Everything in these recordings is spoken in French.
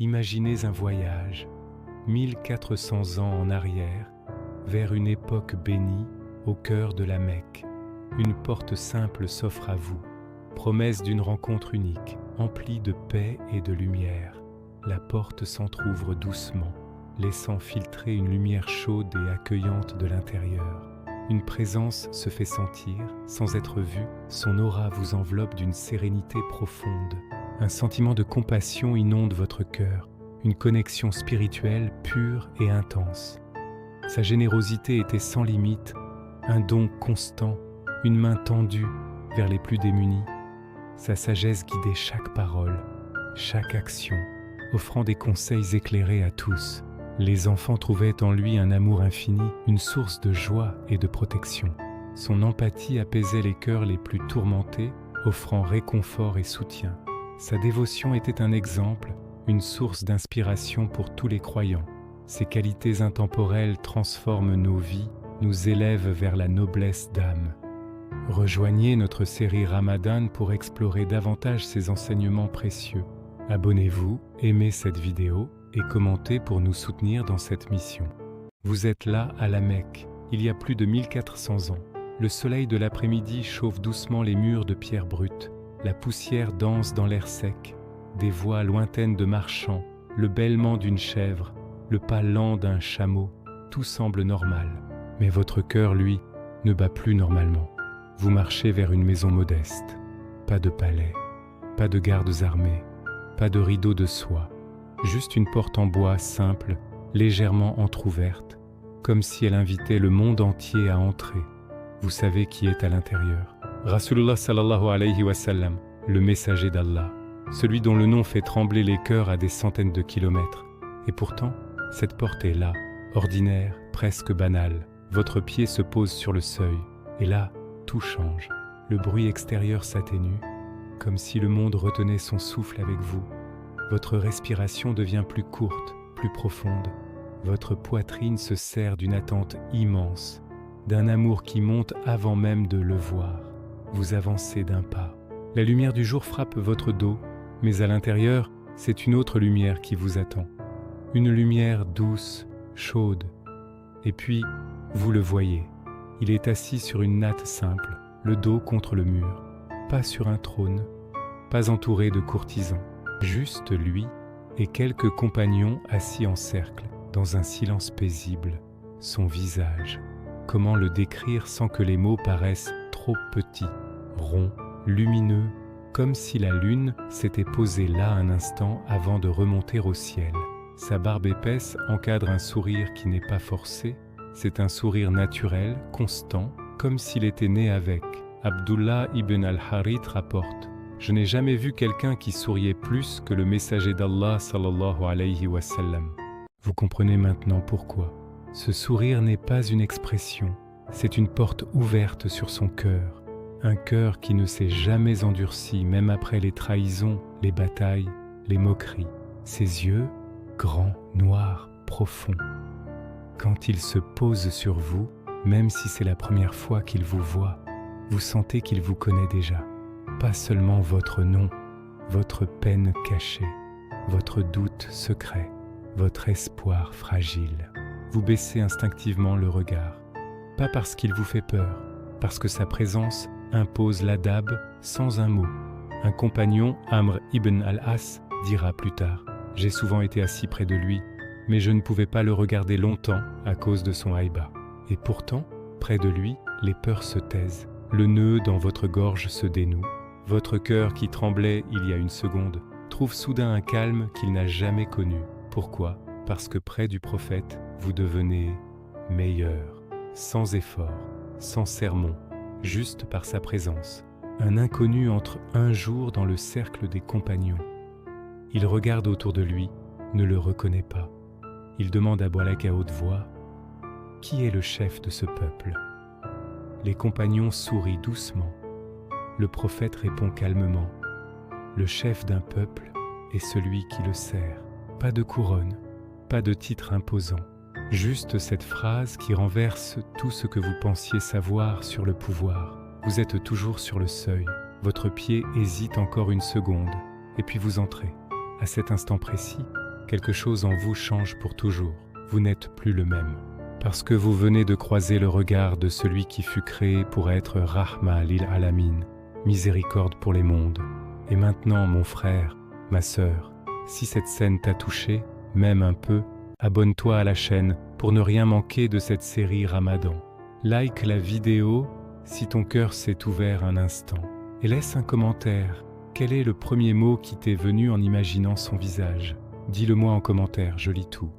Imaginez un voyage, 1400 ans en arrière, vers une époque bénie, au cœur de la Mecque. Une porte simple s'offre à vous, promesse d'une rencontre unique, emplie de paix et de lumière. La porte s'entr'ouvre doucement, laissant filtrer une lumière chaude et accueillante de l'intérieur. Une présence se fait sentir, sans être vue, son aura vous enveloppe d'une sérénité profonde. Un sentiment de compassion inonde votre cœur, une connexion spirituelle pure et intense. Sa générosité était sans limite, un don constant, une main tendue vers les plus démunis. Sa sagesse guidait chaque parole, chaque action, offrant des conseils éclairés à tous. Les enfants trouvaient en lui un amour infini, une source de joie et de protection. Son empathie apaisait les cœurs les plus tourmentés, offrant réconfort et soutien. Sa dévotion était un exemple, une source d'inspiration pour tous les croyants. Ses qualités intemporelles transforment nos vies, nous élèvent vers la noblesse d'âme. Rejoignez notre série Ramadan pour explorer davantage ces enseignements précieux. Abonnez-vous, aimez cette vidéo et commentez pour nous soutenir dans cette mission. Vous êtes là à la Mecque, il y a plus de 1400 ans. Le soleil de l'après-midi chauffe doucement les murs de pierre brute. La poussière danse dans l'air sec. Des voix lointaines de marchands, le bêlement d'une chèvre, le pas lent d'un chameau, tout semble normal. Mais votre cœur, lui, ne bat plus normalement. Vous marchez vers une maison modeste. Pas de palais, pas de gardes armés, pas de rideaux de soie. Juste une porte en bois simple, légèrement entr'ouverte, comme si elle invitait le monde entier à entrer. Vous savez qui est à l'intérieur. Rasulullah sallallahu alayhi wa sallam, le messager d'Allah, celui dont le nom fait trembler les cœurs à des centaines de kilomètres. Et pourtant, cette porte est là, ordinaire, presque banale. Votre pied se pose sur le seuil, et là, tout change. Le bruit extérieur s'atténue, comme si le monde retenait son souffle avec vous. Votre respiration devient plus courte, plus profonde. Votre poitrine se serre d'une attente immense, d'un amour qui monte avant même de le voir. Vous avancez d'un pas. La lumière du jour frappe votre dos, mais à l'intérieur, c'est une autre lumière qui vous attend. Une lumière douce, chaude. Et puis, vous le voyez. Il est assis sur une natte simple, le dos contre le mur. Pas sur un trône, pas entouré de courtisans. Juste lui et quelques compagnons assis en cercle, dans un silence paisible. Son visage, comment le décrire sans que les mots paraissent trop petits, ronds, lumineux, comme si la lune s'était posée là un instant avant de remonter au ciel. Sa barbe épaisse encadre un sourire qui n'est pas forcé, c'est un sourire naturel, constant, comme s'il était né avec. Abdullah ibn al-Harith rapporte: je n'ai jamais vu quelqu'un qui souriait plus que le messager d'Allah sallallahu alayhi wa sallam. Vous comprenez maintenant pourquoi. Ce sourire n'est pas une expression, c'est une porte ouverte sur son cœur. Un cœur qui ne s'est jamais endurci, même après les trahisons, les batailles, les moqueries. Ses yeux, grands, noirs, profonds. Quand il se pose sur vous, même si c'est la première fois qu'il vous voit, vous sentez qu'il vous connaît déjà. Pas seulement votre nom, votre peine cachée, votre doute secret, votre espoir fragile. Vous baissez instinctivement le regard. Pas parce qu'il vous fait peur, parce que sa présence impose l'adab sans un mot. Un compagnon, Amr ibn al-As, dira plus tard: j'ai souvent été assis près de lui, mais je ne pouvais pas le regarder longtemps à cause de son haïba. Et pourtant, près de lui, les peurs se taisent. Le nœud dans votre gorge se dénoue. Votre cœur qui tremblait il y a une seconde trouve soudain un calme qu'il n'a jamais connu. Pourquoi? Parce que près du prophète, vous devenez meilleur, sans effort, sans sermon, juste par sa présence. Un inconnu entre un jour dans le cercle des compagnons. Il regarde autour de lui, ne le reconnaît pas. Il demande à Balak à haute voix: qui est le chef de ce peuple? Les compagnons sourient doucement. Le prophète répond calmement: le chef d'un peuple est celui qui le sert. Pas de couronne, pas de titre imposant. Juste cette phrase qui renverse tout ce que vous pensiez savoir sur le pouvoir. Vous êtes toujours sur le seuil. Votre pied hésite encore une seconde, et puis vous entrez. À cet instant précis, quelque chose en vous change pour toujours. Vous n'êtes plus le même. Parce que vous venez de croiser le regard de celui qui fut créé pour être Rahma lil Alamin, miséricorde pour les mondes. Et maintenant, mon frère, ma sœur, si cette scène t'a touché, même un peu, abonne-toi à la chaîne pour ne rien manquer de cette série Ramadan. Like la vidéo si ton cœur s'est ouvert un instant. Et laisse un commentaire. Quel est le premier mot qui t'est venu en imaginant son visage? Dis-le-moi en commentaire, je lis tout.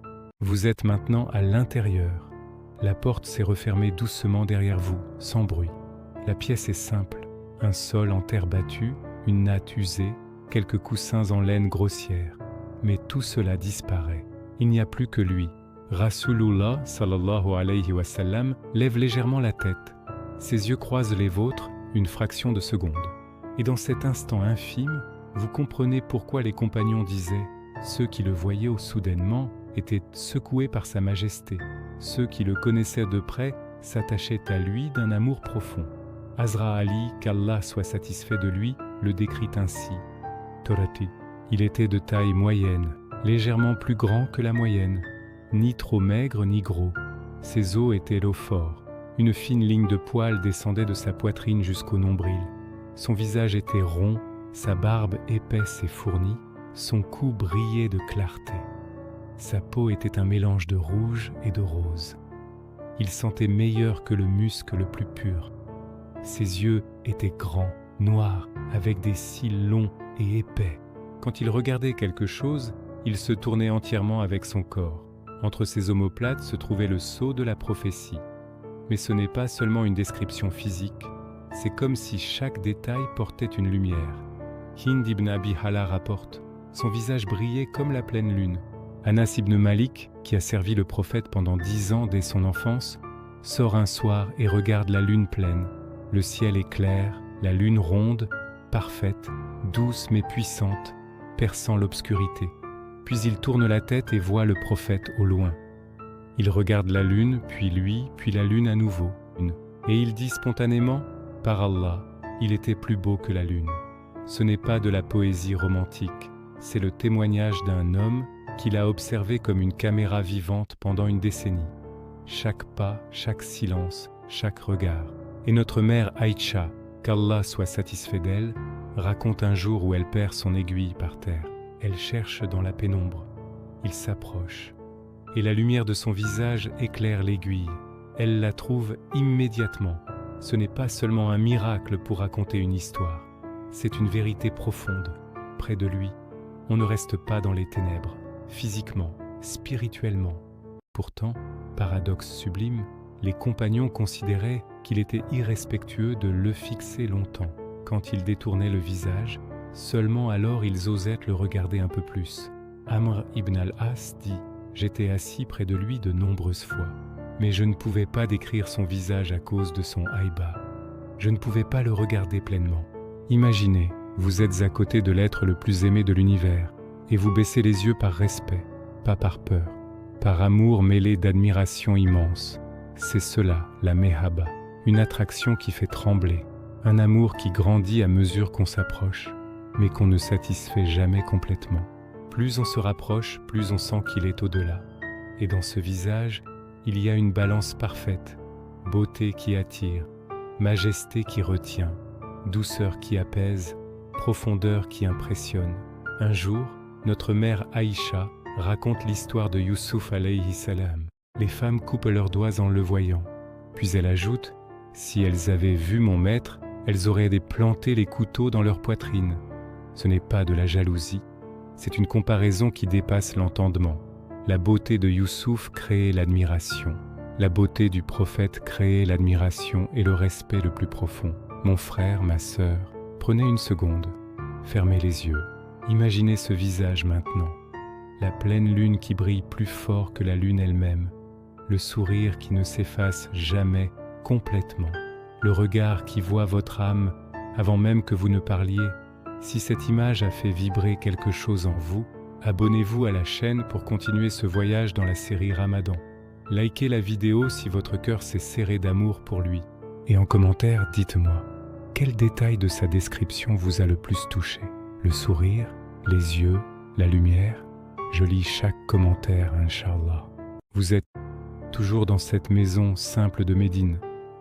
Vous êtes maintenant à l'intérieur. La porte s'est refermée doucement derrière vous, sans bruit. La pièce est simple. Un sol en terre battue, une natte usée, quelques coussins en laine grossière. Mais tout cela disparaît. Il n'y a plus que lui. Rasulullah sallallahu alayhi wa sallam lève légèrement la tête. Ses yeux croisent les vôtres une fraction de seconde. Et dans cet instant infime, vous comprenez pourquoi les compagnons disaient « Ceux qui le voyaient soudainement étaient secoués par sa majesté. Ceux qui le connaissaient de près s'attachaient à lui d'un amour profond. » Hazrat Ali, qu'Allah soit satisfait de lui, le décrit ainsi. Torati. Il était de taille moyenne, légèrement plus grand que la moyenne, ni trop maigre ni gros. Ses os étaient l'eau fort. Une fine ligne de poils descendait de sa poitrine jusqu'au nombril. Son visage était rond, sa barbe épaisse et fournie, son cou brillait de clarté. Sa peau était un mélange de rouge et de rose. Il sentait meilleur que le musc le plus pur. Ses yeux étaient grands, noirs, avec des cils longs et épais. Quand il regardait quelque chose, il se tournait entièrement avec son corps. Entre ses omoplates se trouvait le sceau de la prophétie. Mais ce n'est pas seulement une description physique, c'est comme si chaque détail portait une lumière. Hind ibn Abi Hala rapporte, son visage brillait comme la pleine lune. Anas ibn Malik, qui a servi le prophète pendant 10 ans dès son enfance, sort un soir et regarde la lune pleine. Le ciel est clair, la lune ronde, parfaite, douce mais puissante, perçant l'obscurité. Puis il tourne la tête et voit le prophète au loin. Il regarde la lune, puis lui, puis la lune à nouveau. Et il dit spontanément, « Par Allah, il était plus beau que la lune. » Ce n'est pas de la poésie romantique, c'est le témoignage d'un homme qu'il a observé comme une caméra vivante pendant une décennie. Chaque pas, chaque silence, chaque regard. Et notre mère Aïcha, qu'Allah soit satisfait d'elle, raconte un jour où elle perd son aiguille par terre. Elle cherche dans la pénombre. Il s'approche. Et la lumière de son visage éclaire l'aiguille. Elle la trouve immédiatement. Ce n'est pas seulement un miracle pour raconter une histoire. C'est une vérité profonde. Près de lui, on ne reste pas dans les ténèbres, physiquement, spirituellement. Pourtant, paradoxe sublime, les compagnons considéraient qu'il était irrespectueux de le fixer longtemps. Quand il détournait le visage, seulement alors ils osaient le regarder un peu plus. Amr ibn al-As dit « J'étais assis près de lui de nombreuses fois, mais je ne pouvais pas décrire son visage à cause de son haïba. Je ne pouvais pas le regarder pleinement. Imaginez, vous êtes à côté de l'être le plus aimé de l'univers, et vous baissez les yeux par respect, pas par peur, par amour mêlé d'admiration immense. C'est cela, la mehaba, une attraction qui fait trembler, un amour qui grandit à mesure qu'on s'approche, mais qu'on ne satisfait jamais complètement. Plus on se rapproche, plus on sent qu'il est au-delà. Et dans ce visage, il y a une balance parfaite, beauté qui attire, majesté qui retient, douceur qui apaise, profondeur qui impressionne. Un jour, notre mère Aïcha raconte l'histoire de Youssouf alayhi salam. Les femmes coupent leurs doigts en le voyant. Puis elle ajoute, « Si elles avaient vu mon maître, elles auraient planté les couteaux dans leur poitrine. » Ce n'est pas de la jalousie, c'est une comparaison qui dépasse l'entendement. La beauté de Youssouf créait l'admiration. La beauté du prophète créait l'admiration et le respect le plus profond. Mon frère, ma sœur, prenez une seconde, fermez les yeux, imaginez ce visage maintenant. La pleine lune qui brille plus fort que la lune elle-même, le sourire qui ne s'efface jamais complètement, le regard qui voit votre âme avant même que vous ne parliez. Si cette image a fait vibrer quelque chose en vous, abonnez-vous à la chaîne pour continuer ce voyage dans la série Ramadan. Likez la vidéo si votre cœur s'est serré d'amour pour lui. Et en commentaire, dites-moi, quel détail de sa description vous a le plus touché? Le sourire, les yeux, la lumière? Je lis chaque commentaire, Inch'Allah. Vous êtes toujours dans cette maison simple de Médine.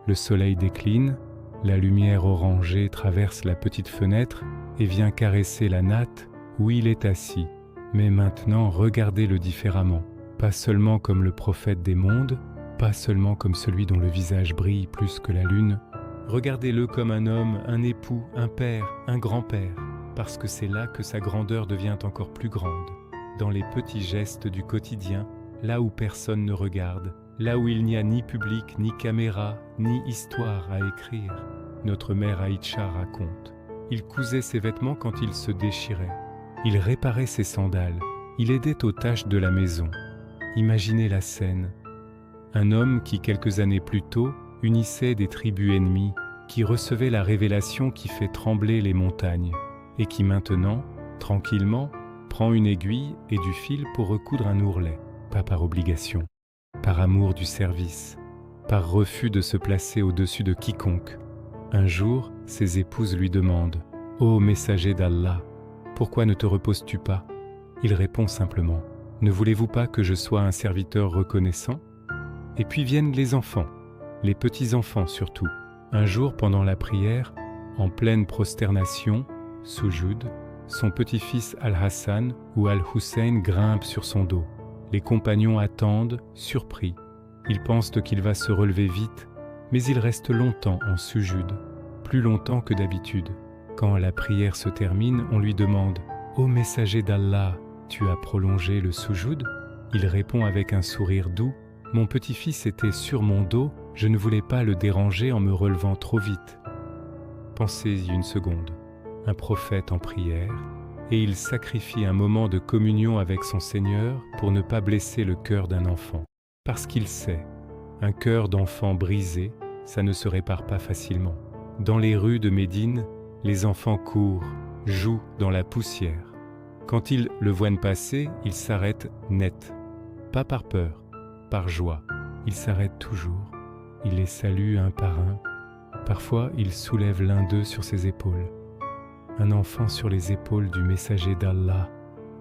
Le soleil décline, la lumière orangée traverse la petite fenêtre et vient caresser la natte où il est assis. Mais maintenant, regardez-le différemment. Pas seulement comme le prophète des mondes, pas seulement comme celui dont le visage brille plus que la lune. Regardez-le comme un homme, un époux, un père, un grand-père, parce que c'est là que sa grandeur devient encore plus grande. Dans les petits gestes du quotidien, là où personne ne regarde, là où il n'y a ni public, ni caméra, ni histoire à écrire. Notre mère Aïcha raconte. Il cousait ses vêtements quand il se déchirait. Il réparait ses sandales. Il aidait aux tâches de la maison. Imaginez la scène. Un homme qui, quelques années plus tôt, unissait des tribus ennemies, qui recevait la révélation qui fait trembler les montagnes, et qui maintenant, tranquillement, prend une aiguille et du fil pour recoudre un ourlet, pas par obligation, par amour du service, par refus de se placer au-dessus de quiconque. Un jour, ses épouses lui demandent « Ô messager d'Allah, pourquoi ne te reposes-tu pas ?» Il répond simplement « Ne voulez-vous pas que je sois un serviteur reconnaissant ?» Et puis viennent les enfants, les petits-enfants surtout. Un jour, pendant la prière, en pleine prosternation, soujoud, son petit-fils Al-Hassan ou Al-Hussein grimpe sur son dos. Les compagnons attendent, surpris. Ils pensent qu'il va se relever vite, mais il reste longtemps en soujoud, plus longtemps que d'habitude. Quand la prière se termine, on lui demande « Ô messager d'Allah, tu as prolongé le soujoud ?» Il répond avec un sourire doux « Mon petit-fils était sur mon dos, je ne voulais pas le déranger en me relevant trop vite. » Pensez-y une seconde. Un prophète en prière, et il sacrifie un moment de communion avec son Seigneur pour ne pas blesser le cœur d'un enfant. Parce qu'il sait, un cœur d'enfant brisé, ça ne se répare pas facilement. Dans les rues de Médine, les enfants courent, jouent dans la poussière. Quand ils le voient passer, ils s'arrêtent net. Pas par peur, par joie. Ils s'arrêtent toujours. Il les salue un par un. Parfois, il soulève l'un d'eux sur ses épaules. Un enfant sur les épaules du messager d'Allah,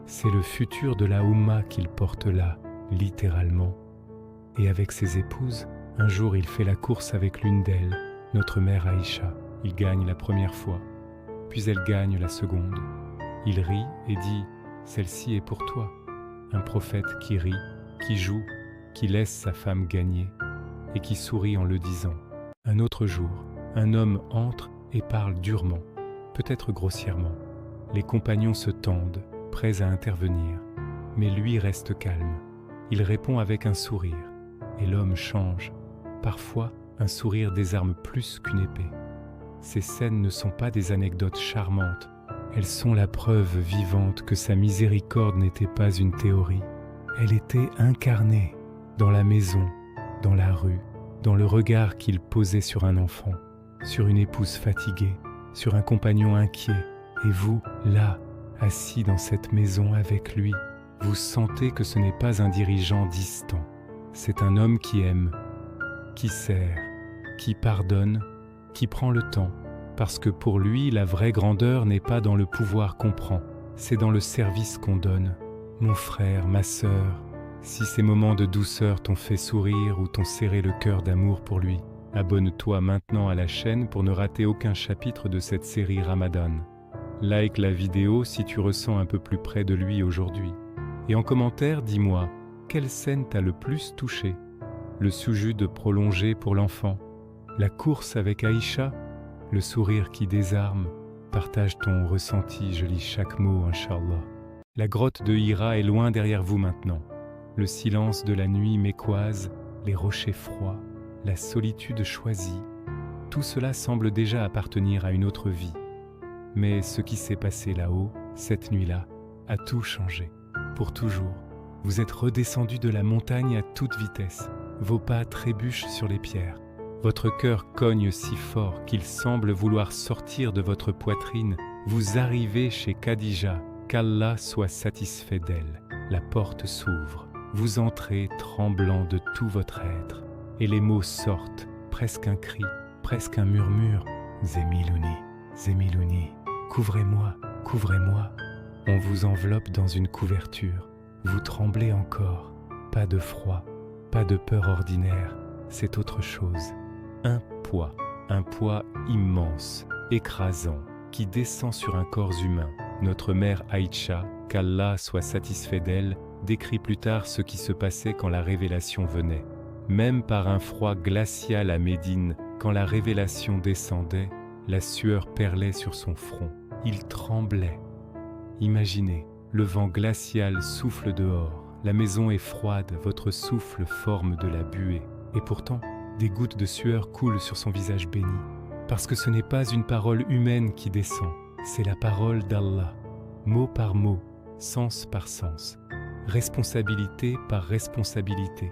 c'est le futur de la Oumma qu'il porte là, littéralement. Et avec ses épouses, un jour il fait la course avec l'une d'elles, notre mère Aïcha. Il gagne la première fois, puis elle gagne la seconde. Il rit et dit « Celle-ci est pour toi ». Un prophète qui rit, qui joue, qui laisse sa femme gagner et qui sourit en le disant. Un autre jour, un homme entre et parle durement, peut-être grossièrement. Les compagnons se tendent, prêts à intervenir, mais lui reste calme. Il répond avec un sourire, et l'homme change. Parfois, un sourire désarme plus qu'une épée. Ces scènes ne sont pas des anecdotes charmantes, elles sont la preuve vivante que sa miséricorde n'était pas une théorie. Elle était incarnée dans la maison, dans la rue, dans le regard qu'il posait sur un enfant, sur une épouse fatiguée, sur un compagnon inquiet. Et vous, là, assis dans cette maison avec lui, vous sentez que ce n'est pas un dirigeant distant. C'est un homme qui aime, qui sert, qui pardonne, qui prend le temps. Parce que pour lui, la vraie grandeur n'est pas dans le pouvoir qu'on prend, c'est dans le service qu'on donne. Mon frère, ma sœur, si ces moments de douceur t'ont fait sourire ou t'ont serré le cœur d'amour pour lui, abonne-toi maintenant à la chaîne pour ne rater aucun chapitre de cette série Ramadan. Like la vidéo si tu ressens un peu plus près de lui aujourd'hui. Et en commentaire, dis-moi, quelle scène t'a le plus touché? Le soujoud prolongé pour l'enfant? La course avec Aïcha? Le sourire qui désarme? Partage ton ressenti, je lis chaque mot, Inch'Allah. La grotte de Hira est loin derrière vous maintenant. Le silence de la nuit mécoise, les rochers froids, la solitude choisie, tout cela semble déjà appartenir à une autre vie. Mais ce qui s'est passé là-haut, cette nuit-là, a tout changé. Pour toujours, vous êtes redescendu de la montagne à toute vitesse. Vos pas trébuchent sur les pierres. Votre cœur cogne si fort qu'il semble vouloir sortir de votre poitrine. Vous arrivez chez Khadija, qu'Allah soit satisfait d'elle. La porte s'ouvre. Vous entrez tremblant de tout votre être. Et les mots sortent, presque un cri, presque un murmure. Zemilouni, Zemilouni, couvrez-moi, couvrez-moi. On vous enveloppe dans une couverture. vous tremblez encore. Pas de froid, pas de peur ordinaire, c'est autre chose. Un poids immense, écrasant, qui descend sur un corps humain. Notre mère Aïcha, qu'Allah soit satisfait d'elle, décrit plus tard ce qui se passait quand la révélation venait. Même par un froid glacial à Médine, quand la révélation descendait, la sueur perlait sur son front. Il tremblait. Imaginez, le vent glacial souffle dehors, la maison est froide, votre souffle forme de la buée. Et pourtant, des gouttes de sueur coulent sur son visage béni. Parce que ce n'est pas une parole humaine qui descend, c'est la parole d'Allah, mot par mot, sens par sens, responsabilité par responsabilité.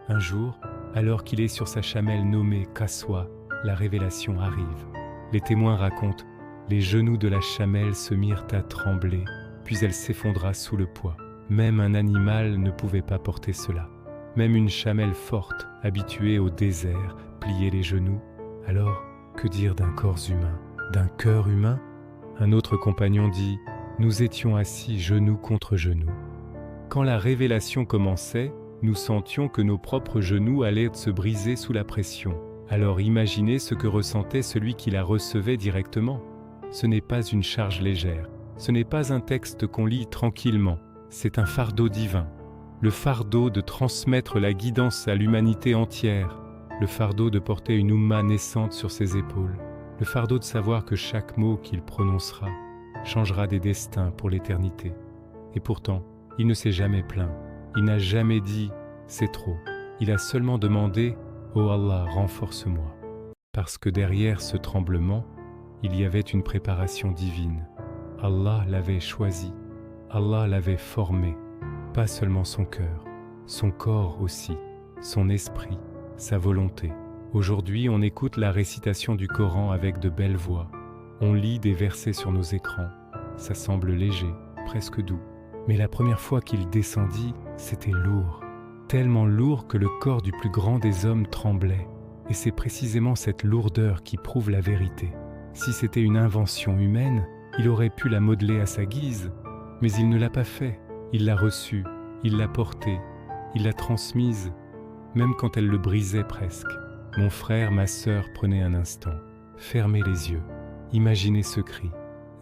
Un jour, alors qu'il est sur sa chamelle nommée Qaswa, la révélation arrive. Les témoins racontent, les genoux de la chamelle se mirent à trembler, puis elle s'effondra sous le poids. Même un animal ne pouvait pas porter cela. Même une chamelle forte, habituée au désert, pliait les genoux. Alors, que dire d'un corps humain, d'un cœur humain? Un autre compagnon dit, nous étions assis genoux contre genoux. Quand la révélation commençait, nous sentions que nos propres genoux allaient se briser sous la pression. Alors imaginez ce que ressentait celui qui la recevait directement. Ce n'est pas une charge légère, ce n'est pas un texte qu'on lit tranquillement, c'est un fardeau divin. Le fardeau de transmettre la guidance à l'humanité entière, le fardeau de porter une oumma naissante sur ses épaules, le fardeau de savoir que chaque mot qu'il prononcera changera des destins pour l'éternité. Et pourtant, il ne s'est jamais plaint, il n'a jamais dit « c'est trop », il a seulement demandé « Oh Allah, renforce-moi ». Parce que derrière ce tremblement, il y avait une préparation divine. Allah l'avait choisi, Allah l'avait formé, pas seulement son cœur, son corps aussi, son esprit, sa volonté. Aujourd'hui, on écoute la récitation du Coran avec de belles voix. On lit des versets sur nos écrans. Ça semble léger, presque doux. Mais la première fois qu'il descendit, c'était lourd. Tellement lourd que le corps du plus grand des hommes tremblait. Et c'est précisément cette lourdeur qui prouve la vérité. Si c'était une invention humaine, il aurait pu la modeler à sa guise. Mais il ne l'a pas fait. Il l'a reçue, il l'a portée, il l'a transmise, même quand elle le brisait presque. Mon frère, ma sœur, prenez un instant. Fermez les yeux. Imaginez ce cri.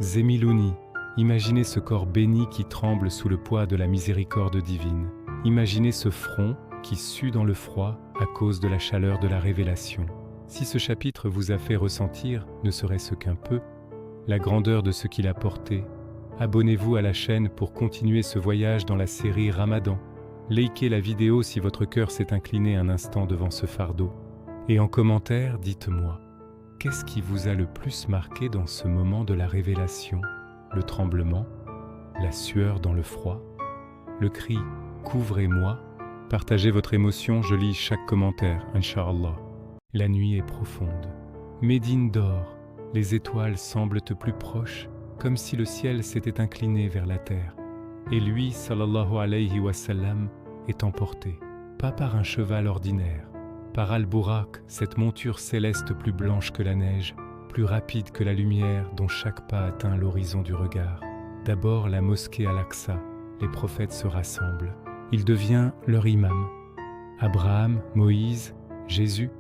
Zemilouni, imaginez ce corps béni qui tremble sous le poids de la miséricorde divine. Imaginez ce front qui sue dans le froid à cause de la chaleur de la révélation. Si ce chapitre vous a fait ressentir, ne serait-ce qu'un peu, la grandeur de ce qu'il a porté, abonnez-vous à la chaîne pour continuer ce voyage dans la série Ramadan. Likez la vidéo si votre cœur s'est incliné un instant devant ce fardeau. Et en commentaire, dites-moi, qu'est-ce qui vous a le plus marqué dans ce moment de la révélation? Le tremblement? La sueur dans le froid? Le cri « Couvrez-moi » Partagez votre émotion, je lis chaque commentaire, Inch'Allah. La nuit est profonde. Médine dort, les étoiles semblent plus proches, comme si le ciel s'était incliné vers la terre. Et lui, sallallahu alayhi wa sallam, est emporté, pas par un cheval ordinaire, par Al-Buraq, cette monture céleste plus blanche que la neige, plus rapide que la lumière dont chaque pas atteint l'horizon du regard. D'abord la mosquée Al-Aqsa, les prophètes se rassemblent. Il devient leur imam. Abraham, Moïse, Jésus,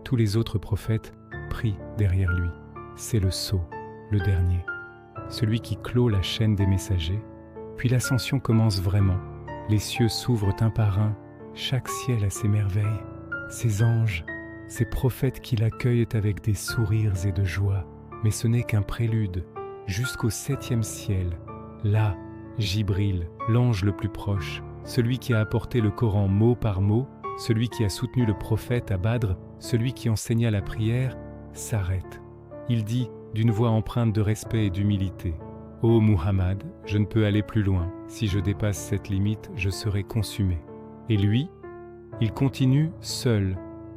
tous les autres prophètes prient derrière lui. C'est le sceau, le dernier, celui qui clôt la chaîne des messagers. Puis l'ascension commence vraiment. Les cieux s'ouvrent un par un, chaque ciel a ses merveilles, ses anges, ses prophètes qui l'accueillent avec des sourires et de joie. Mais ce n'est qu'un prélude, jusqu'au 7e ciel. Là, Jibril, l'ange le plus proche, celui qui a apporté le Coran mot par mot, celui qui a soutenu le prophète à Badr, celui qui enseigna la prière, s'arrête. Il dit, d'une voix empreinte de respect et d'humilité, « Ô Muhammad, je ne peux aller plus loin. Si je dépasse cette limite, je serai consumé. » Et lui, il continue seul.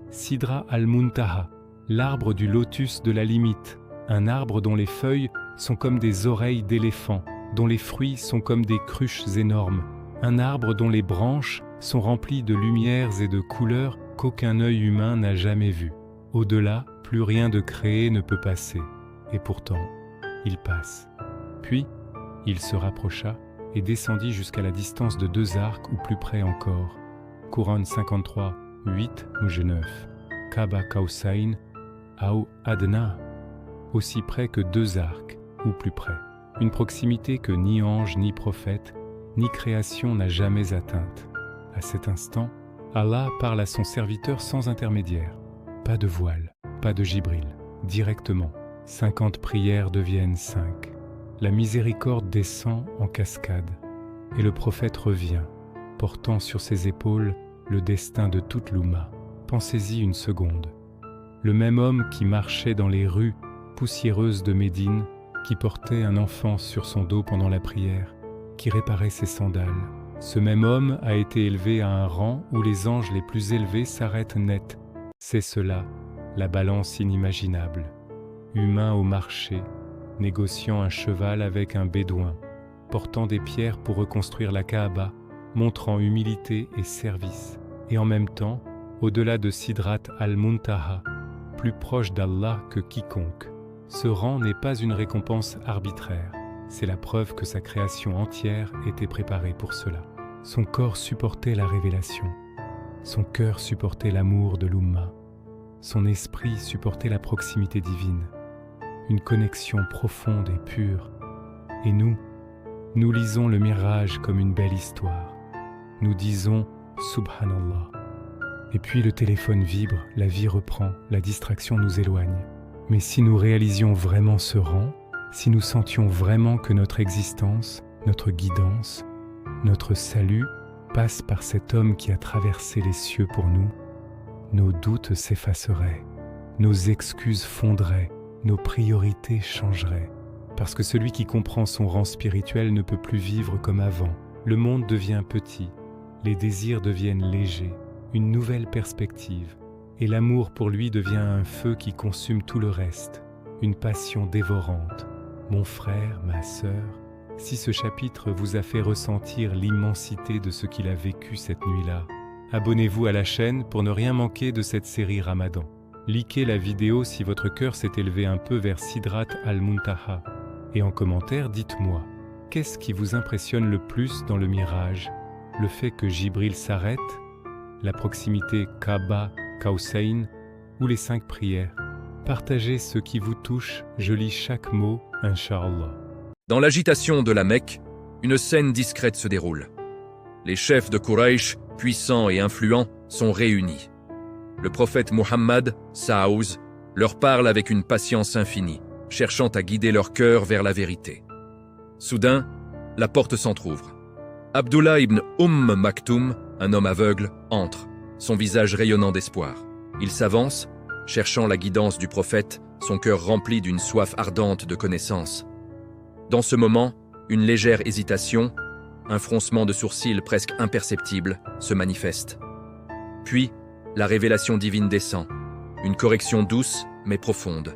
Sidra al-Muntaha, l'arbre du lotus de la limite, un arbre dont les feuilles sont comme des oreilles d'éléphant, dont les fruits sont comme des cruches énormes, un arbre dont les branches sont remplies de lumières et de couleurs qu'aucun œil humain n'a jamais vues. Au-delà, plus rien de créé ne peut passer. Et pourtant, il passe. Puis, il se rapprocha, et descendit jusqu'à la distance de 2 arcs ou plus près encore. Couronne 53, 8 ou 9. Kaba Kausain, Au Adna, aussi près que 2 arcs ou plus près. Une proximité que ni ange, ni prophète, ni création n'a jamais atteinte. À cet instant, Allah parle à son serviteur sans intermédiaire. Pas de voile, pas de Jibril, directement. 50 prières deviennent 5. La miséricorde descend en cascade, et le prophète revient, portant sur ses épaules le destin de toute l'Oumma. Pensez-y une seconde. Le même homme qui marchait dans les rues poussiéreuses de Médine, qui portait un enfant sur son dos pendant la prière, qui réparait ses sandales. Ce même homme a été élevé à un rang où les anges les plus élevés s'arrêtent net. C'est cela, la balance inimaginable. Humain au marché, négociant un cheval avec un bédouin, portant des pierres pour reconstruire la Kaaba, montrant humilité et service, et en même temps, au-delà de Sidrat al-Muntaha, plus proche d'Allah que quiconque. Ce rang n'est pas une récompense arbitraire, c'est la preuve que sa création entière était préparée pour cela. Son corps supportait la révélation, son cœur supportait l'amour de l'Oumma, son esprit supportait la proximité divine, une connexion profonde et pure. Et nous lisons le Miraj comme une belle histoire. Nous disons « Subhanallah ». Et puis le téléphone vibre, la vie reprend, la distraction nous éloigne. Mais si nous réalisions vraiment ce rang, si nous sentions vraiment que notre existence, notre guidance, notre salut passe par cet homme qui a traversé les cieux pour nous, nos doutes s'effaceraient, nos excuses fondraient, nos priorités changeraient. Parce que celui qui comprend son rang spirituel ne peut plus vivre comme avant. Le monde devient petit, les désirs deviennent légers, une nouvelle perspective. Et l'amour pour lui devient un feu qui consume tout le reste, une passion dévorante. Mon frère, ma sœur, si ce chapitre vous a fait ressentir l'immensité de ce qu'il a vécu cette nuit-là, abonnez-vous à la chaîne pour ne rien manquer de cette série Ramadan. Likez la vidéo si votre cœur s'est élevé un peu vers Sidrat al-Muntaha. Et en commentaire, dites-moi, qu'est-ce qui vous impressionne le plus dans le Miraj? Le fait que Jibril s'arrête? La proximité Kaaba, Kausain ou les 5 prières? Partagez ce qui vous touche, je lis chaque mot, Inch'Allah. Dans l'agitation de la Mecque, une scène discrète se déroule. Les chefs de Quraysh, puissants et influents, sont réunis. Le prophète Muhammad, Saouz, leur parle avec une patience infinie, cherchant à guider leur cœur vers la vérité. Soudain, la porte s'entr'ouvre. Abdullah ibn Maktoum, un homme aveugle, entre, son visage rayonnant d'espoir. Il s'avance, cherchant la guidance du prophète, son cœur rempli d'une soif ardente de connaissance. Dans ce moment, une légère hésitation, un froncement de sourcils presque imperceptible, se manifeste. Puis, la révélation divine descend, une correction douce mais profonde,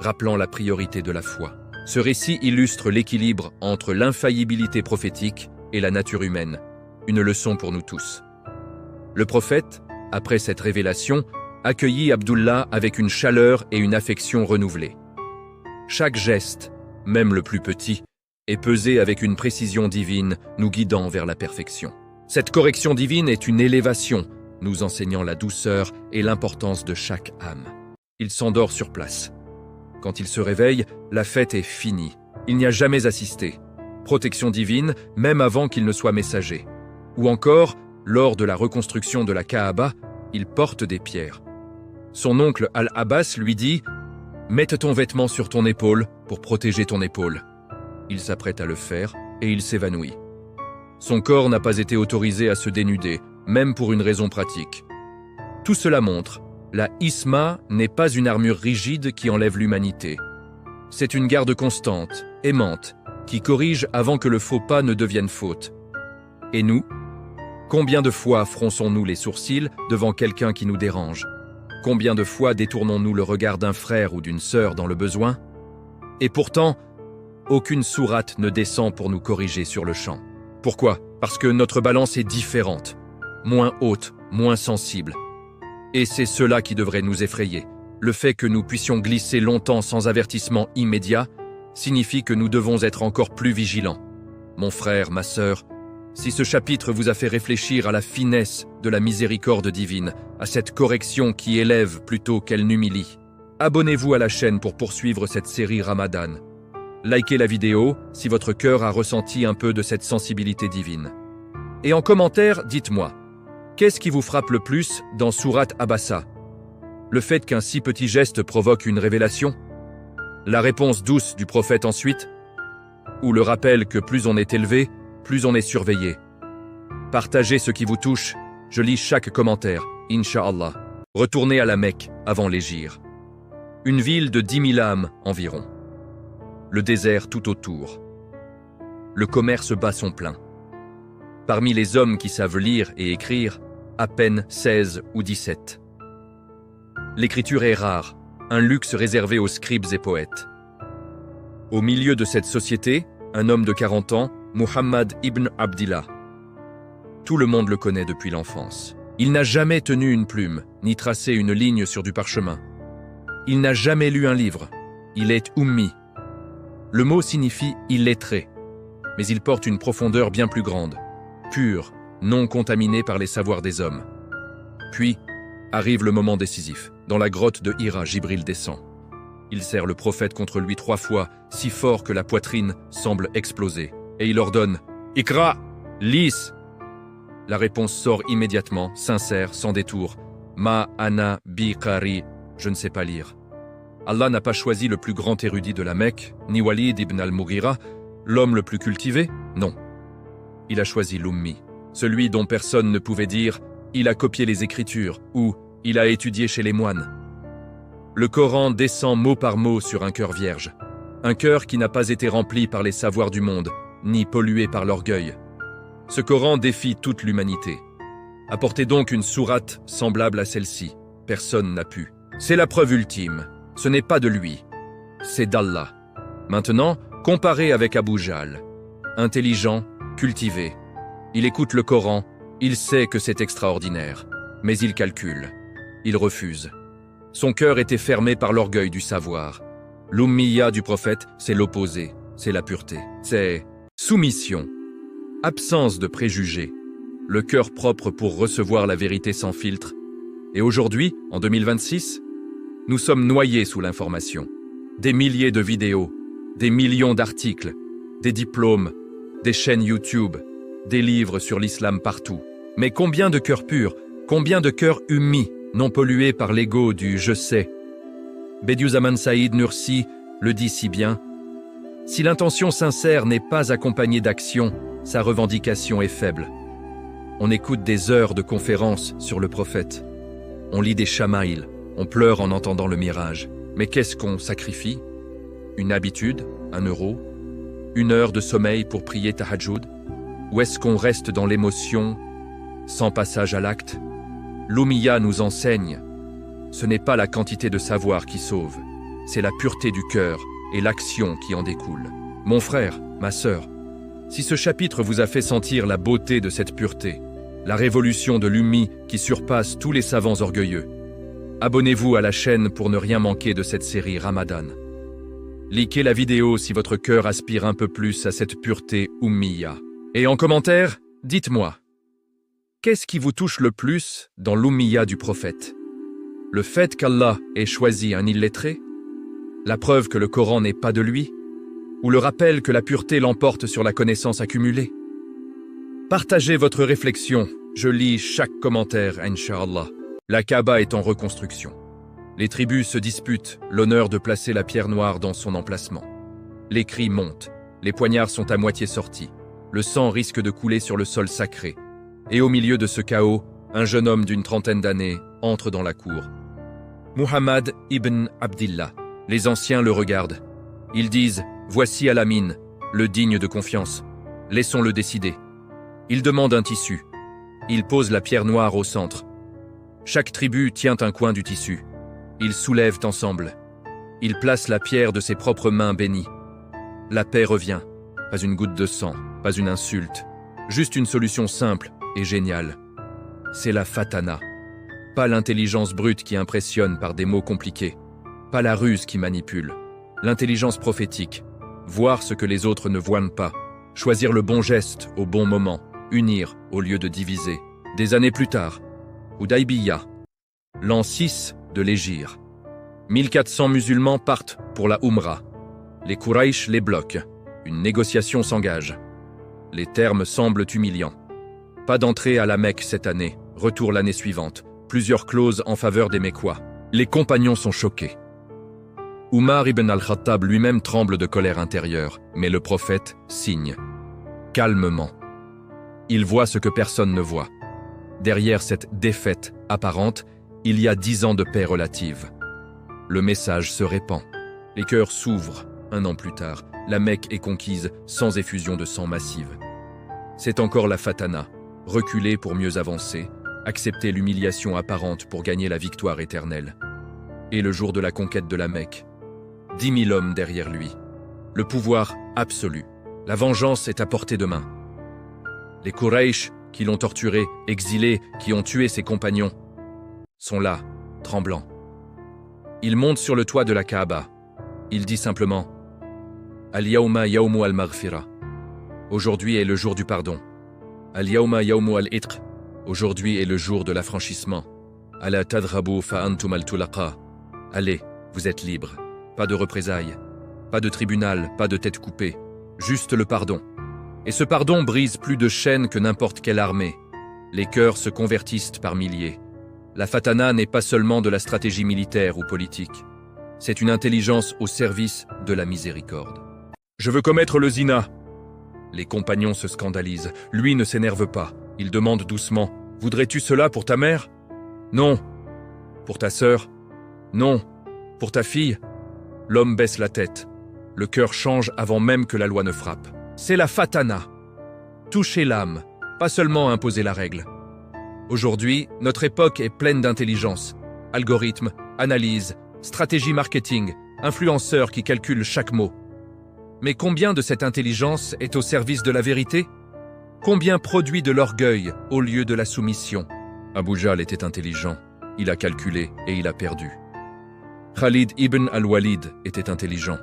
rappelant la priorité de la foi. Ce récit illustre l'équilibre entre l'infaillibilité prophétique et la nature humaine, une leçon pour nous tous. Le prophète, après cette révélation, accueillit Abdullah avec une chaleur et une affection renouvelées. Chaque geste, même le plus petit, est pesé avec une précision divine, nous guidant vers la perfection. Cette correction divine est une élévation, nous enseignant la douceur et l'importance de chaque âme. Il s'endort sur place. Quand il se réveille, la fête est finie. Il n'y a jamais assisté. Protection divine, même avant qu'il ne soit messager. Ou encore, lors de la reconstruction de la Kaaba, il porte des pierres. Son oncle Al-Abbas lui dit « Mette ton vêtement sur ton épaule pour protéger ton épaule ». Il s'apprête à le faire et il s'évanouit. Son corps n'a pas été autorisé à se dénuder, même pour une raison pratique. Tout cela montre, la isma n'est pas une armure rigide qui enlève l'humanité. C'est une garde constante, aimante, qui corrige avant que le faux pas ne devienne faute. Et nous? Combien de fois fronçons-nous les sourcils devant quelqu'un qui nous dérange? Combien de fois détournons-nous le regard d'un frère ou d'une sœur dans le besoin? Et pourtant, aucune sourate ne descend pour nous corriger sur le champ. Pourquoi? Parce que notre balance est différente, moins haute, moins sensible. Et c'est cela qui devrait nous effrayer. Le fait que nous puissions glisser longtemps sans avertissement immédiat signifie que nous devons être encore plus vigilants. Mon frère, ma sœur, si ce chapitre vous a fait réfléchir à la finesse de la miséricorde divine, à cette correction qui élève plutôt qu'elle n'humilie, abonnez-vous à la chaîne pour poursuivre cette série Ramadan. Likez la vidéo si votre cœur a ressenti un peu de cette sensibilité divine. Et en commentaire, dites-moi, qu'est-ce qui vous frappe le plus dans Sourate Abasa? Le fait qu'un si petit geste provoque une révélation? La réponse douce du prophète ensuite? Ou le rappel que plus on est élevé, plus on est surveillé? Partagez ce qui vous touche, je lis chaque commentaire, Inch'Allah. Retournez à la Mecque avant l'Hégire. Une ville de 10 000 âmes environ. Le désert tout autour. Le commerce bat son plein. Parmi les hommes qui savent lire et écrire, à peine 16 ou 17. L'écriture est rare, un luxe réservé aux scribes et poètes. Au milieu de cette société, un homme de 40 ans, Muhammad ibn Abdillah. Tout le monde le connaît depuis l'enfance. Il n'a jamais tenu une plume, ni tracé une ligne sur du parchemin. Il n'a jamais lu un livre. Il est ummi. Le mot signifie illettré, mais il porte une profondeur bien plus grande, pure, non contaminée par les savoirs des hommes. Puis, arrive le moment décisif. Dans la grotte de Hira, Jibril descend. Il serre le prophète contre lui 3 fois, si fort que la poitrine semble exploser. Et il ordonne « Iqra, lis !» La réponse sort immédiatement, sincère, sans détour. « Ma ana bi qari » je ne sais pas lire. Allah n'a pas choisi le plus grand érudit de la Mecque, ni Walid ibn al-Mughira, l'homme le plus cultivé, non. Il a choisi l'ummi, celui dont personne ne pouvait dire « il a copié les Écritures » ou « il a étudié chez les moines ». Le Coran descend mot par mot sur un cœur vierge, un cœur qui n'a pas été rempli par les savoirs du monde, ni pollué par l'orgueil. Ce Coran défie toute l'humanité. Apportez donc une sourate semblable à celle-ci. Personne n'a pu. C'est la preuve ultime. Ce n'est pas de lui. C'est d'Allah. Maintenant, comparez avec Abu Jahl. Intelligent, cultivé. Il écoute le Coran, il sait que c'est extraordinaire. Mais il calcule. Il refuse. Son cœur était fermé par l'orgueil du savoir. L'ummiya du prophète, c'est l'opposé. C'est la pureté. C'est soumission. Absence de préjugés. Le cœur propre pour recevoir la vérité sans filtre. Et aujourd'hui, en 2026, nous sommes noyés sous l'information. Des milliers de vidéos, des millions d'articles, des diplômes, des chaînes YouTube, des livres sur l'islam partout. Mais combien de cœurs purs, combien de cœurs ummis, non pollués par l'ego du « je sais ». Bediüzzaman Saïd Nursi le dit si bien. Si l'intention sincère n'est pas accompagnée d'action, sa revendication est faible. On écoute des heures de conférences sur le prophète. On lit des chamaïls, on pleure en entendant le mirage. Mais qu'est-ce qu'on sacrifie? Une habitude? Un euro? 1 heure de sommeil pour prier tahajjud? Ou est-ce qu'on reste dans l'émotion, sans passage à l'acte? L'Ummiya nous enseigne. Ce n'est pas la quantité de savoir qui sauve, c'est la pureté du cœur et l'action qui en découle. Mon frère, ma sœur, si ce chapitre vous a fait sentir la beauté de cette pureté, la révolution de l'ummi qui surpasse tous les savants orgueilleux, abonnez-vous à la chaîne pour ne rien manquer de cette série Ramadan. Likez la vidéo si votre cœur aspire un peu plus à cette pureté ummiya. Et en commentaire, dites-moi, qu'est-ce qui vous touche le plus dans l'ummiya du prophète? Le fait qu'Allah ait choisi un illettré? La preuve que le Coran n'est pas de lui? Ou le rappel que la pureté l'emporte sur la connaissance accumulée? Partagez votre réflexion, je lis chaque commentaire, Inch'Allah. La Kaaba est en reconstruction. Les tribus se disputent l'honneur de placer la pierre noire dans son emplacement. Les cris montent, les poignards sont à moitié sortis, le sang risque de couler sur le sol sacré. Et au milieu de ce chaos, un jeune homme d'une 30aine d'années entre dans la cour. Muhammad ibn Abdillah. Les anciens le regardent. Ils disent « Voici Al-Amin, le digne de confiance. Laissons-le décider. » Il demande un tissu. Il pose la pierre noire au centre. Chaque tribu tient un coin du tissu. Ils soulèvent ensemble. Il place la pierre de ses propres mains bénies. La paix revient. Pas une goutte de sang, pas une insulte. Juste une solution simple et géniale. C'est la fatana. Pas l'intelligence brute qui impressionne par des mots compliqués. Pas la ruse qui manipule. L'intelligence prophétique. Voir ce que les autres ne voient pas. choisir le bon geste au bon moment, unir au lieu de diviser. Des années plus tard, Hudaybiya, l'an 6 de l'Hégire. 1400 musulmans partent pour la Umrah. Les Quraysh les bloquent. Une négociation s'engage. Les termes semblent humiliants. Pas d'entrée à la Mecque cette année, retour l'année suivante. Plusieurs clauses en faveur des Mécois. Les compagnons sont choqués. Umar ibn al-Khattab lui-même tremble de colère intérieure, mais le prophète signe. Calmement. Il voit ce que personne ne voit. Derrière cette défaite apparente, il y a 10 ans de paix relative. Le message se répand. Les cœurs s'ouvrent. Un an plus tard, la Mecque est conquise sans effusion de sang massive. C'est encore la fatana, reculer pour mieux avancer, accepter l'humiliation apparente pour gagner la victoire éternelle. Et le jour de la conquête de la Mecque, 10 000 hommes derrière lui. Le pouvoir absolu. La vengeance est à portée de main. Les Quraysh, qui l'ont torturé, exilé, qui ont tué ses compagnons, sont là, tremblants. Il monte sur le toit de la Kaaba. Il dit simplement « Al-Yawma Yawmu al-Maghfira » Aujourd'hui est le jour du pardon. « Al-Yawma Yawmu al-Itq » Aujourd'hui est le jour de l'affranchissement. « Ala tadhrabu fa'antum al-tulaqa » Allez, vous êtes libres. Pas de représailles, pas de tribunal, pas de tête coupée. Juste le pardon. Et ce pardon brise plus de chaînes que n'importe quelle armée. Les cœurs se convertissent par milliers. La fatana n'est pas seulement de la stratégie militaire ou politique. C'est une intelligence au service de la miséricorde. Je veux commettre le zina. Les compagnons se scandalisent. Lui ne s'énerve pas. Il demande doucement. Voudrais-tu cela pour ta mère? Non. Pour ta sœur? Non. Pour ta fille? L'homme baisse la tête. Le cœur change avant même que la loi ne frappe. C'est la fatana. Toucher l'âme, pas seulement imposer la règle. Aujourd'hui, notre époque est pleine d'intelligence. Algorithmes, analyse, stratégie marketing, influenceurs qui calculent chaque mot. Mais combien de cette intelligence est au service de la vérité? Combien produit de l'orgueil au lieu de la soumission? Abu Jahl était intelligent. Il a calculé et il a perdu. Khalid ibn al-Walid était intelligent.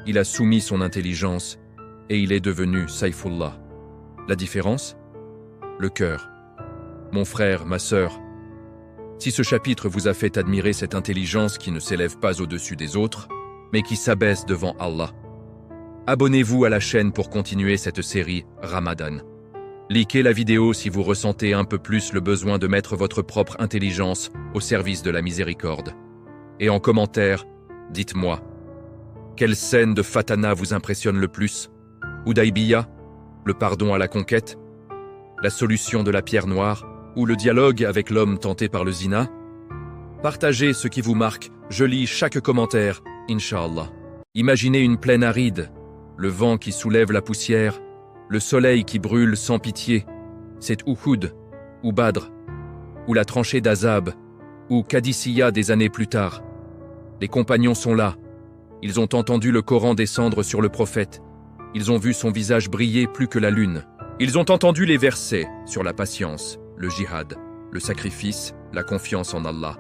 Il a soumis son intelligence et il est devenu Saifullah. La différence? Le cœur. Mon frère, ma sœur, si ce chapitre vous a fait admirer cette intelligence qui ne s'élève pas au-dessus des autres, mais qui s'abaisse devant Allah, abonnez-vous à la chaîne pour continuer cette série Ramadan. Likez la vidéo si vous ressentez un peu plus le besoin de mettre votre propre intelligence au service de la miséricorde. Et en commentaire, dites-moi, quelle scène de fatana vous impressionne le plus? Hudaybiya, le pardon à la conquête, la solution de la pierre noire, ou le dialogue avec l'homme tenté par le zina? Partagez ce qui vous marque, je lis chaque commentaire, Inch'Allah. Imaginez une plaine aride, le vent qui soulève la poussière, le soleil qui brûle sans pitié. C'est Uhud, ou Badr, ou la tranchée d'Azab, ou Qadisiyya des années plus tard. Les compagnons sont là. Ils ont entendu le Coran descendre sur le prophète. Ils ont vu son visage briller plus que la lune. Ils ont entendu les versets sur la patience, le jihad, le sacrifice, la confiance en Allah.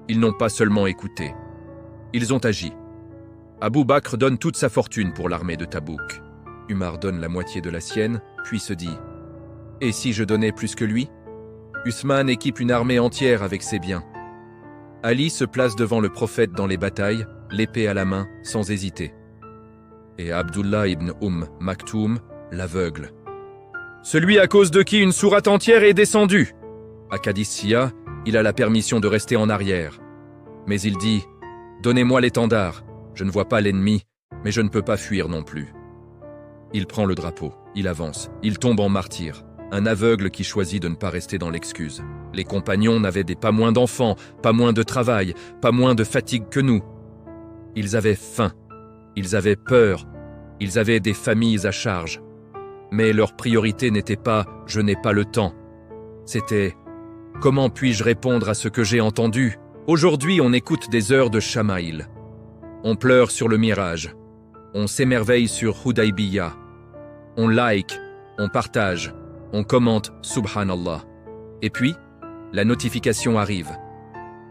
Ils n'ont pas seulement écouté. Ils ont agi. Abu Bakr donne toute sa fortune pour l'armée de Tabouk. Umar donne la moitié de la sienne, puis se dit « Et si je donnais plus que lui ?» Uthman équipe une armée entière avec ses biens. Ali se place devant le prophète dans les batailles, l'épée à la main, sans hésiter. Et Abdullah ibn Maktoum, l'aveugle. Celui à cause de qui une sourate entière est descendue. À Qadisiyya, il a la permission de rester en arrière. Mais il dit « Donnez-moi l'étendard, je ne vois pas l'ennemi, mais je ne peux pas fuir non plus. » Il prend le drapeau, il avance, il tombe en martyr. Un aveugle qui choisit de ne pas rester dans l'excuse. Les compagnons n'avaient pas moins d'enfants, pas moins de travail, pas moins de fatigue que nous. Ils avaient faim, ils avaient peur, ils avaient des familles à charge. Mais leur priorité n'était pas « je n'ai pas le temps ». C'était « comment puis-je répondre à ce que j'ai entendu ?» Aujourd'hui, on écoute des heures de Shamaïl. On pleure sur le mirage. On s'émerveille sur Hudaybiya. On like, on partage, on commente Subhanallah. Et puis, la notification arrive.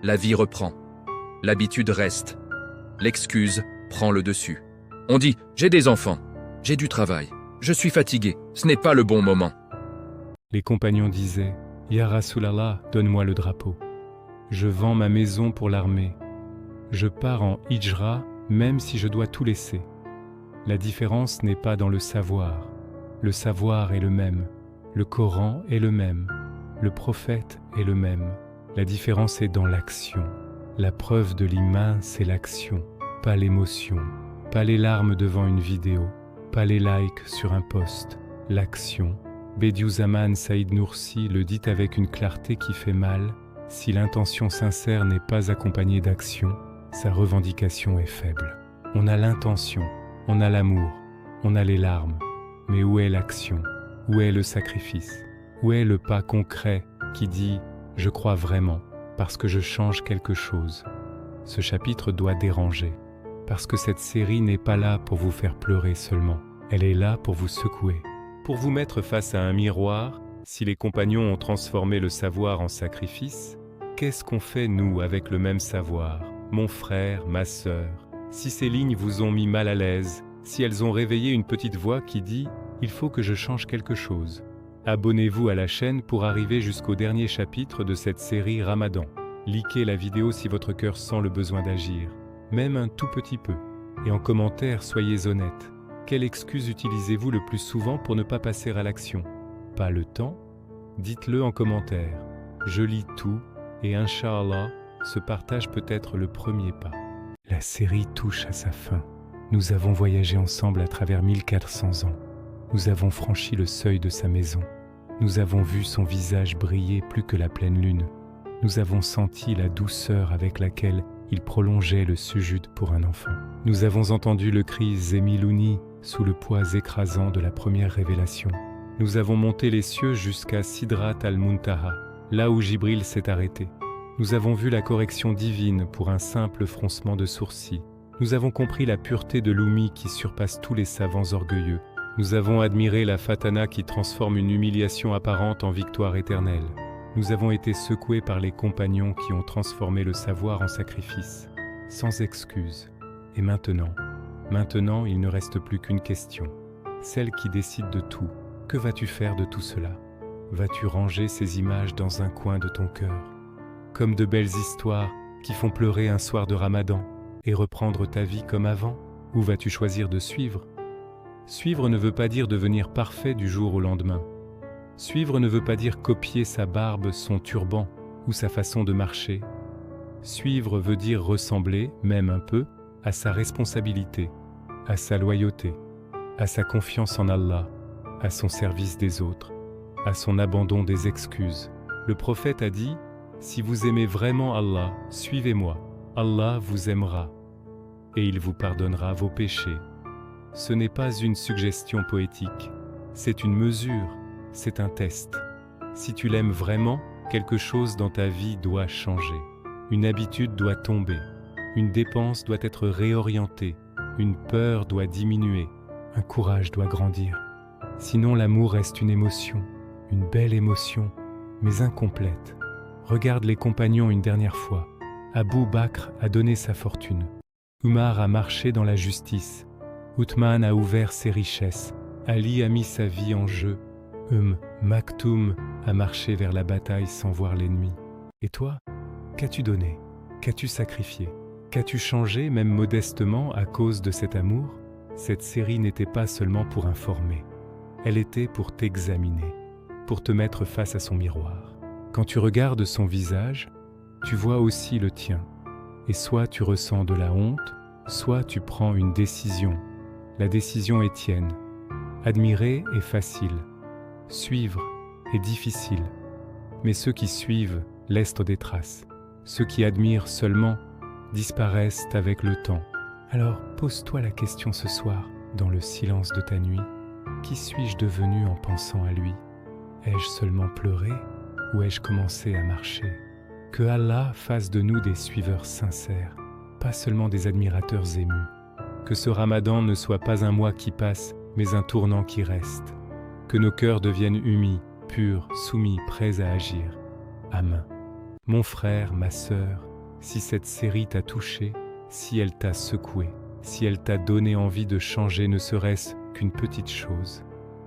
La vie reprend. L'habitude reste. L'excuse prend le dessus. On dit « j'ai des enfants, j'ai du travail, Je suis fatigué, ce n'est pas le bon moment. Les compagnons disaient, Ya Rasulallah, donne-moi le drapeau. Je vends ma maison pour l'armée. Je pars en hijra, même si je dois tout laisser. La différence n'est pas dans le savoir. Le savoir est le même. Le Coran est le même. Le prophète est le même. La différence est dans l'action. La preuve de l'iman, c'est l'action, pas l'émotion, pas les larmes devant une vidéo, pas les likes sur un post, l'action. Bediüzzaman Saïd Nursi le dit avec une clarté qui fait mal. Si l'intention sincère n'est pas accompagnée d'action, sa revendication est faible. On a l'intention, on a l'amour, on a les larmes, mais où est l'action? Où est le sacrifice? Où est le pas concret qui dit « Je crois vraiment, parce que je change quelque chose ». Ce chapitre doit déranger, parce que cette série n'est pas là pour vous faire pleurer seulement. Elle est là pour vous secouer, pour vous mettre face à un miroir. Si les compagnons ont transformé le savoir en sacrifice, qu'est-ce qu'on fait nous avec le même savoir, mon frère, ma sœur? Si ces lignes vous ont mis mal à l'aise, si elles ont réveillé une petite voix qui dit « Il faut que je change quelque chose », abonnez-vous à la chaîne pour arriver jusqu'au dernier chapitre de cette série Ramadan. Likez la vidéo si votre cœur sent le besoin d'agir, même un tout petit peu. Et en commentaire, soyez honnête. Quelle excuse utilisez-vous le plus souvent pour ne pas passer à l'action? Pas le temps? Dites-le en commentaire. Je lis tout et Inch'Allah, ce partage peut être le premier pas. La série touche à sa fin. Nous avons voyagé ensemble à travers 1400 ans. Nous avons franchi le seuil de sa maison. Nous avons vu son visage briller plus que la pleine lune. Nous avons senti la douceur avec laquelle il prolongeait le sujud pour un enfant. Nous avons entendu le cri Zemilouni sous le poids écrasant de la première révélation. Nous avons monté les cieux jusqu'à Sidrat al-Muntaha, là où Jibril s'est arrêté. Nous avons vu la correction divine pour un simple froncement de sourcils. Nous avons compris la pureté de l'oumi qui surpasse tous les savants orgueilleux. Nous avons admiré la fatana qui transforme une humiliation apparente en victoire éternelle. Nous avons été secoués par les compagnons qui ont transformé le savoir en sacrifice, sans excuse. Et maintenant, il ne reste plus qu'une question, celle qui décide de tout. Que vas-tu faire de tout cela? Vas-tu ranger ces images dans un coin de ton cœur, comme de belles histoires qui font pleurer un soir de Ramadan, et reprendre ta vie comme avant? Ou vas-tu choisir de suivre? Suivre ne veut pas dire devenir parfait du jour au lendemain. Suivre ne veut pas dire copier sa barbe, son turban ou sa façon de marcher. Suivre veut dire ressembler, même un peu, à sa responsabilité, à sa loyauté, à sa confiance en Allah, à son service des autres, à son abandon des excuses. Le prophète a dit « Si vous aimez vraiment Allah, suivez-moi. Allah vous aimera et il vous pardonnera vos péchés. » Ce n'est pas une suggestion poétique, c'est une mesure, c'est un test. Si tu l'aimes vraiment, quelque chose dans ta vie doit changer. Une habitude doit tomber, une dépense doit être réorientée, une peur doit diminuer, un courage doit grandir. Sinon l'amour reste une émotion, une belle émotion, mais incomplète. Regarde les compagnons une dernière fois. Abou Bakr a donné sa fortune. Umar a marché dans la justice. Uthman a ouvert ses richesses. Ali a mis sa vie en jeu. Maktoum a marché vers la bataille sans voir l'ennemi. Et toi, qu'as-tu donné? Qu'as-tu sacrifié? Qu'as-tu changé, même modestement, à cause de cet amour? Cette série n'était pas seulement pour informer. Elle était pour t'examiner, pour te mettre face à son miroir. Quand tu regardes son visage, tu vois aussi le tien. Et soit tu ressens de la honte, soit tu prends une décision. La décision est tienne. Admirer est facile. Suivre est difficile. Mais ceux qui suivent laissent des traces. Ceux qui admirent seulement disparaissent avec le temps. Alors pose-toi la question ce soir, dans le silence de ta nuit. Qui suis-je devenu en pensant à lui? Ai-je seulement pleuré ou ai-je commencé à marcher? Que Allah fasse de nous des suiveurs sincères, pas seulement des admirateurs émus. Que ce Ramadan ne soit pas un mois qui passe, mais un tournant qui reste. Que nos cœurs deviennent humides, purs, soumis, prêts à agir. Amen. Mon frère, ma sœur, si cette série t'a touché, si elle t'a secoué, si elle t'a donné envie de changer ne serait-ce qu'une petite chose,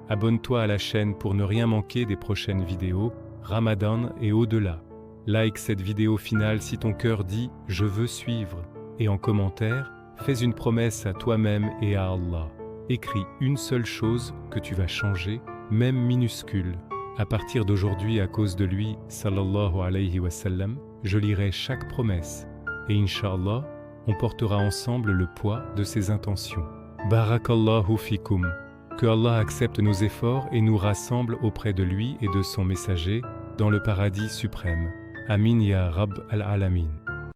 Abonne-toi à la chaîne pour ne rien manquer des prochaines vidéos, Ramadan et au-delà. Like cette vidéo finale si ton cœur dit « Je veux suivre » et en commentaire, fais une promesse à toi-même et à Allah. Écris une seule chose que tu vas changer, même minuscule. À partir d'aujourd'hui, à cause de lui, sallallahu alayhi wa sallam, je lirai chaque promesse. Et Inch'Allah, on portera ensemble le poids de ses intentions. Barakallahu fikum. Que Allah accepte nos efforts et nous rassemble auprès de lui et de son messager dans le paradis suprême. Amin ya Rabb al-Alamin.